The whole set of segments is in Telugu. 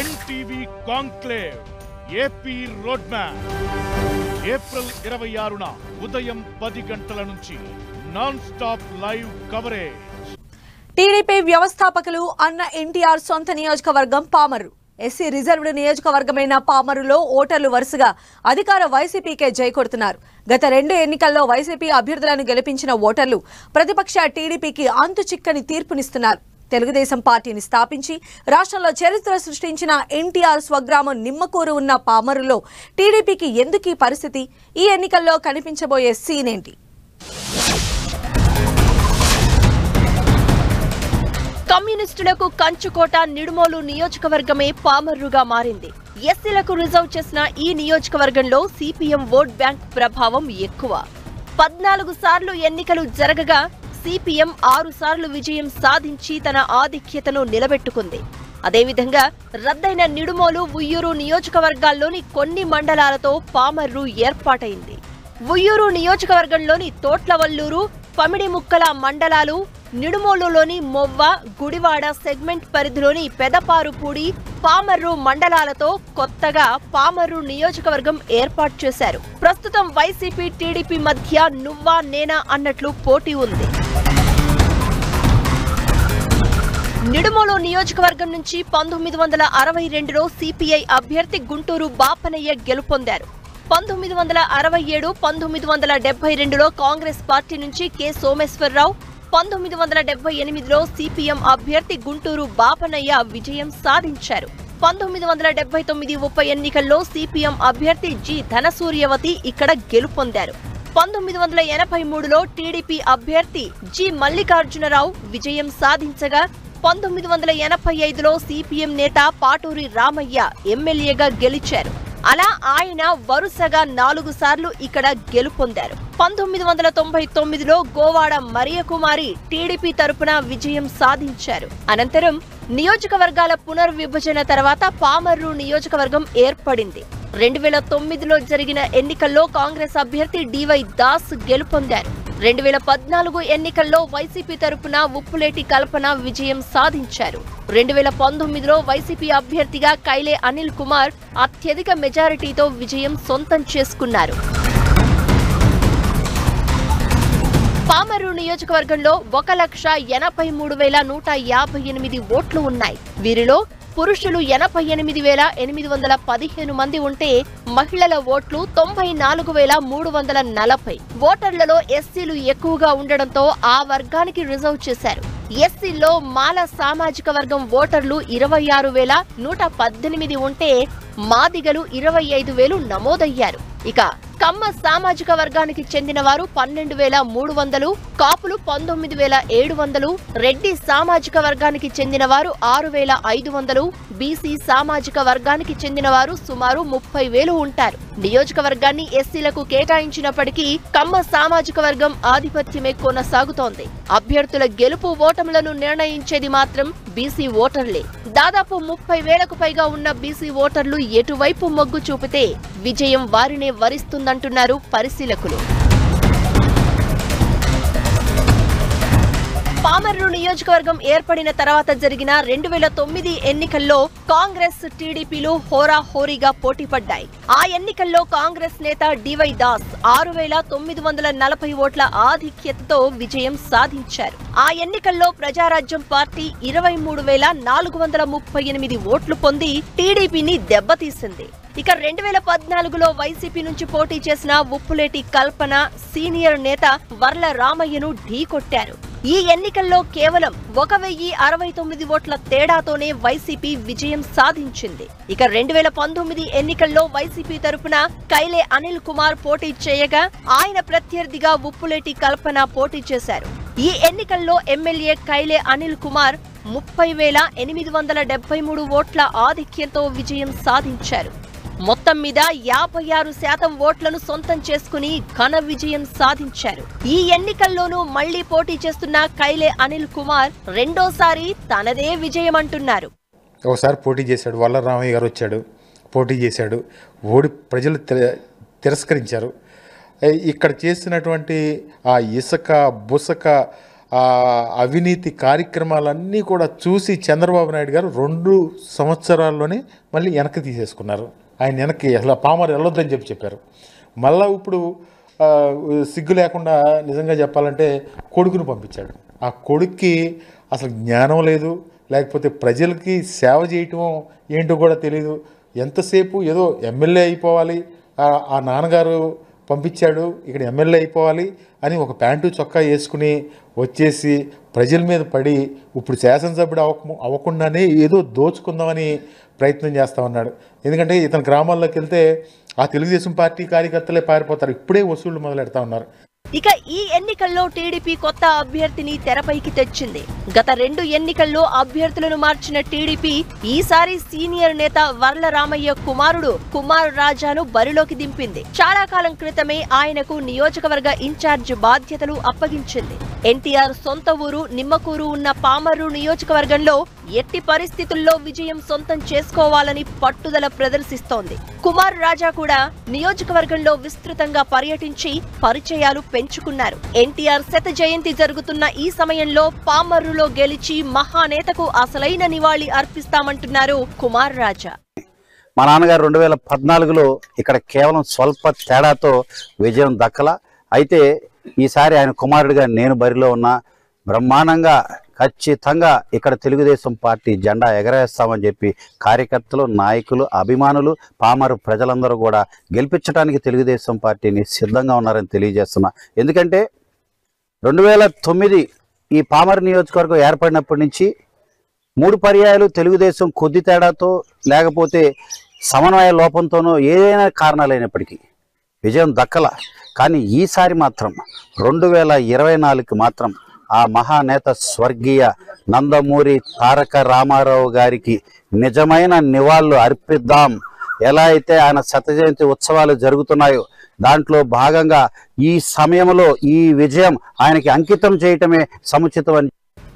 NTV conclave AP road map April 26న ఉదయం 10 గంటల నుంచి non stop live coverage. TDP వ్యవస్థాపకులు అన్న ఎన్టీఆర్ సొంత నియోజకవర్గం పామర్రు. ఎస్సీ రిజర్వ్డ్ నియోజకవర్గమైన పామరులో ఓటర్లు వరుసగా అధికార వైసీపీకే జై కొడుతున్నారు. గత 2 ఎన్నికల్లో వైసీపీ అభ్యర్థులను గెలిపించిన ఓటర్లు ప్రతిపక్ష టీడీపీకి అంతు చిక్కని తీర్పునిస్తున్నారు. తెలుగుదేశం పార్టీని స్థాపించి రాష్ట్రంలో చరిత్ర సృష్టించిన ఎన్టీఆర్ స్వగ్రామం నిమ్మకూరు ఉన్న పామరులో టీడీపీకి ఎందుకు ఈ పరిస్థితి? ఈ ఎన్నికల్లో కనిపించబోయే సీన్ ఏంటి? కమ్యూనిస్టులకు కంచుకోట నిడుమోలు నియోజకవర్గమే పామర్రుగా మారింది. ఎస్సీలకు రిజర్వ్ చేసిన ఈ నియోజకవర్గంలో సిపిఎం ఓట్ బ్యాంక్ ప్రభావం ఎక్కువ. 14 సార్లు ఎన్నికలు జరగగా సిపిఎం 6 సార్లు విజయం సాధించి తన ఆధిక్యతను నిలబెట్టుకుంది. అదేవిధంగా రద్దయిన నిడుమోలు, ఉయ్యూరు నియోజకవర్గాల్లోని కొన్ని మండలాలతో పామర్రు ఏర్పాటైంది. ఉయ్యూరు నియోజకవర్గంలోని తోట్లవల్లూరు, పమిడిముక్కల మండలాలు, నిడుమోలులోని మొవ్వ, గుడివాడ సెగ్మెంట్ పరిధిలోని పెదపారుపూడి, పామర్రు మండలాలతో కొత్తగా పామర్రు నియోజకవర్గం ఏర్పాటు చేశారు. ప్రస్తుతం వైసీపీ టీడీపీ మధ్య నువ్వా నేనా అన్నట్లు పోటీ ఉంది. నిడుమోలు నియోజకవర్గం నుంచి 1962లో సిపిఐ అభ్యర్థి గుంటూరు బాపనయ్య గెలుపొందారు. 1967, 1972లో కాంగ్రెస్ పార్టీ నుంచి కె సోమేశ్వరరావు, 1978లో సిపిఎం అభ్యర్థి గుంటూరు బాపనయ్య విజయం సాధించారు. 1979 ఉప ఎన్నికల్లో సిపిఎం అభ్యర్థి జి ధనసూర్యవతి ఇక్కడ గెలుపొందారు. 1983లో టీడీపీ అభ్యర్థి జి మల్లికార్జునరావు విజయం సాధించగా 1985లో సిపిఎం నేత పాటూరి రామయ్య ఎమ్మెల్యేగా గెలిచారు. అలా ఆయన వరుసగా 4 సార్లు ఇక్కడ గెలుపొందారు. 1999లో గోవాడ మరియకుమారి టీడీపీ తరపున విజయం సాధించారు. అనంతరం నియోజకవర్గాల పునర్విభజన తర్వాత పామర్రు నియోజకవర్గం ఏర్పడింది. 2009లో జరిగిన ఎన్నికల్లో కాంగ్రెస్ అభ్యర్థి డివై దాస్ గెలుపొందారు. 2014 ఎన్నికల్లో వైసీపీ తరపున ఉప్పులేటి కల్పన విజయం సాధించారు. 2019లో వైసీపీ అభ్యర్థిగా కైలే అనిల్ కుమార్ అత్యధిక మెజారిటీతో విజయం సొంతం చేసుకున్నారు. పామర్రు నియోజకవర్గంలో 1,83,158 ఓట్లు ఉన్నాయి. వీరిలో పురుషులు 88,815 మంది ఉంటే మహిళల ఓట్లు 94,340. ఓటర్లలో ఎస్సీలు ఎక్కువగా ఉండడంతో ఆ వర్గానికి రిజర్వ్ చేశారు. ఎస్సీల్లో మాల సామాజిక వర్గం ఓటర్లు 26,118 ఉంటే మాదిగలు 25,000 నమోదయ్యారు. ఇక కమ్మ సామాజిక వర్గానికి చెందిన వారు 12,300, కాపులు 19,700, రెడ్డి సామాజిక వర్గానికి చెందిన వారు 6,500, బీసీ సామాజిక వర్గానికి చెందిన వారు సుమారు 30,000 ఉంటారు. నియోజకవర్గాన్ని ఎస్సీలకు కేటాయించినప్పటికీ కమ్మ సామాజిక వర్గం ఆధిపత్యమే కొనసాగుతోంది. అభ్యర్థుల గెలుపు ఓటములను నిర్ణయించేది మాత్రం బీసీ ఓటర్లే. దాదాపు 30,000కు పైగా ఉన్న బీసీ ఓటర్లు ఎటువైపు మొగ్గు చూపితే విజయం వారినే వరిస్తుందంటున్నారు పరిశీలకులు. పామర్రు నియోజకవర్గం ఏర్పడిన తర్వాత జరిగిన 2009 ఎన్నికల్లో కాంగ్రెస్, టీడీపీలు హోరాహోరీగా పోటీపడ్డాయి. ఆ ఎన్నికల్లో కాంగ్రెస్ నేత డివై దాస్ 6,940 ఓట్ల ఆధిక్యతతో విజయం సాధించారు. ఆ ఎన్నికల్లో ప్రజారాజ్యం పార్టీ 23,438 ఓట్లు పొంది టీడీపీని దెబ్బతీసింది. ఇక 2014లో వైసీపీ నుంచి పోటీ చేసిన ఉప్పులేటి కల్పన సీనియర్ నేత వర్ల రామయ్యను ఢీకొట్టారు. ఈ ఎన్నికల్లో కేవలం 1,069 ఓట్ల తేడాతోనే వైసీపీ విజయం సాధించింది. ఇక 2019 ఎన్నికల్లో వైసీపీ తరపున కైలే అనిల్ కుమార్ పోటీ చేయగా ఆయన ప్రత్యర్థిగా ఉప్పులేటి కల్పన పోటీ చేశారు. ఈ ఎన్నికల్లో ఎమ్మెల్యే కైలే అనిల్ కుమార్ 30,873 ఓట్ల ఆధిక్యంతో విజయం సాధించారు. మొత్తం మీద 56% ఓట్లను సొంతం చేసుకుని ఘన విజయం సాధించారు. ఈ ఎన్నికల్లోనూ మళ్లీ పోటీ చేస్తున్న కైలే అనిల్ కుమార్ రెండోసారి తనదే విజయం అంటున్నారు. ఒకసారి పోటీ చేశాడు, వల్లరామయ్య గారు వచ్చాడు, పోటీ చేశాడు, ఓడి ప్రజలు తిరస్కరించారు. ఇక్కడ చేసినటువంటి ఆ ఇసుక బుసక అవినీతి కార్యక్రమాలన్నీ కూడా చూసి చంద్రబాబు నాయుడు గారు 2 సంవత్సరాల్లోనే మళ్ళీ వెనక్కి తీసేసుకున్నారు. ఆయన వెనక్కి అసలు పామరు వెళ్ళొద్దని చెప్పారు. మళ్ళీ ఇప్పుడు సిగ్గు లేకుండా నిజంగా చెప్పాలంటే కొడుకును పంపించాడు. ఆ కొడుక్కి అసలు జ్ఞానం లేదు, లేకపోతే ప్రజలకి సేవ చేయటం ఏంటో కూడా తెలియదు. ఎంతసేపు ఏదో ఎమ్మెల్యే అయిపోవాలి, ఆ నాన్నగారు పంపించాడు ఇక్కడ ఎమ్మెల్యే అయిపోవాలి అని ఒక ప్యాంటు చొక్కా వేసుకుని వచ్చేసి ప్రజల మీద పడి ఇప్పుడు శాసనసభ్యుడు అవ్వకుండానే ఏదో దోచుకుందామని ప్రయత్నం చేస్తూ ఉన్నాడు. ఎందుకంటే ఇతని గ్రామాల్లోకి వెళ్తే ఆ తెలుగుదేశం పార్టీ కార్యకర్తలే పారిపోతారు. ఇప్పుడే వసూళ్లు మొదలెడతా ఉన్నారు. ఇక ఈ ఎన్నికల్లో టీడీపీ కొత్త అభ్యర్థిని తెరపైకి తెచ్చింది. గత 2 ఎన్నికల్లో అభ్యర్థులను మార్చిన టీడీపీ ఈసారి సీనియర్ నేత వర్ల రామయ్య కుమారుడు కుమార్ రాజాను బరిలోకి దింపింది. చాలా కాలం క్రితమే ఆయనకు నియోజకవర్గ ఇన్ఛార్జ్ బాధ్యతలు అప్పగించింది. ఎన్టీఆర్ సొంత ఊరు నిమ్మకూరు ఉన్న పామర్రు నియోజకవర్గంలో ఎట్టి పరిస్థితుల్లో విజయం సొంతం చేసుకోవాలని పట్టుదల ప్రదర్శిస్తోంది. కుమార్ రాజా కూడా నియోజకవర్గంలో విస్తృతంగా పర్యటించి పరిచయాలు పెంచుకున్నారు. ఎన్టీఆర్ శత జయంతి జరుగుతున్న ఈ సమయంలో పామర్రులో గెలిచి మహానేతకు అసలైన నివాళి అర్పిస్తామంటున్నారు కుమార్ రాజా. మా నాన్నగారు 2014లో ఇక్కడ కేవలం స్వల్ప తేడాతో విజయం దక్కల. అయితే ఈసారి ఆయన కుమారుడిగా నేను బరిలో ఉన్న బ్రహ్మాండంగా ఖచ్చితంగా ఇక్కడ తెలుగుదేశం పార్టీ జెండా ఎగరేస్తామని చెప్పి కార్యకర్తలు, నాయకులు, అభిమానులు, పామరు ప్రజలందరూ కూడా గెలిపించడానికి తెలుగుదేశం పార్టీని సిద్ధంగా ఉన్నారని తెలియజేస్తున్నా. ఎందుకంటే 2009 ఈ పామరు నియోజకవర్గం ఏర్పడినప్పటి నుంచి 3 పర్యాయాలు తెలుగుదేశం కొద్ది తేడాతో లేకపోతే సమన్వయ లోపంతోనో ఏదైనా కారణాలైనప్పటికీ విజయం దక్కల. కానీ ఈసారి మాత్రం 2024కి మాత్రం ఆ మహానేత స్వర్గీయ నందమూరి తారక రామారావు గారికి నిజమైన నివాళులు అర్పిద్దాం. ఎలా అయితే ఆయన శత జయంతి ఉత్సవాలు జరుగుతున్నాయో దాంట్లో భాగంగా ఈ సమయంలో ఈ విజయం ఆయనకి అంకితం చేయటమే సముచితం.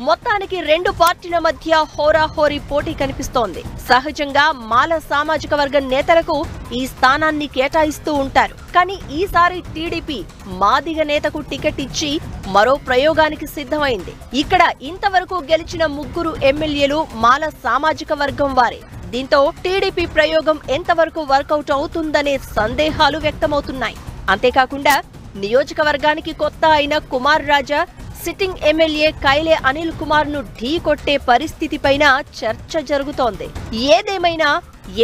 మొత్తానికి 2 పార్టీల మధ్య హోరాహోరీ పోటీ కనిపిస్తోంది. సహజంగా మాల సామాజిక వర్గం నేతలకు ఈ స్థానాన్ని కేటాయిస్తూ ఉంటారు. కానీ ఈసారి టీడీపీ మాదిగ నేతకు టికెట్ ఇచ్చి మరో ప్రయోగానికి సిద్ధమైంది. ఇక్కడ ఇంతవరకు గెలిచిన 3 ఎమ్మెల్యేలు మాల సామాజిక వర్గం వారే. దీంతో టీడీపీ ప్రయోగం ఎంతవరకు వర్కౌట్ అవుతుందనే సందేహాలు వ్యక్తమవుతున్నాయి. అంతేకాకుండా నియోజకవర్గానికి కొత్త అయిన కుమార్ రాజా సిట్టింగ్ ఎమ్మెల్యే కైలే అనిల్ కుమార్ ను ఢీ కొట్టే పరిస్థితిపైన చర్చ జరుగుతోంది. ఏదేమైనా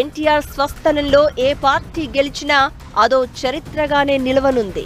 ఎన్టీఆర్ స్వస్థలంలో ఏ పార్టీ గెలిచినా అదో చరిత్రగానే నిలవనుంది.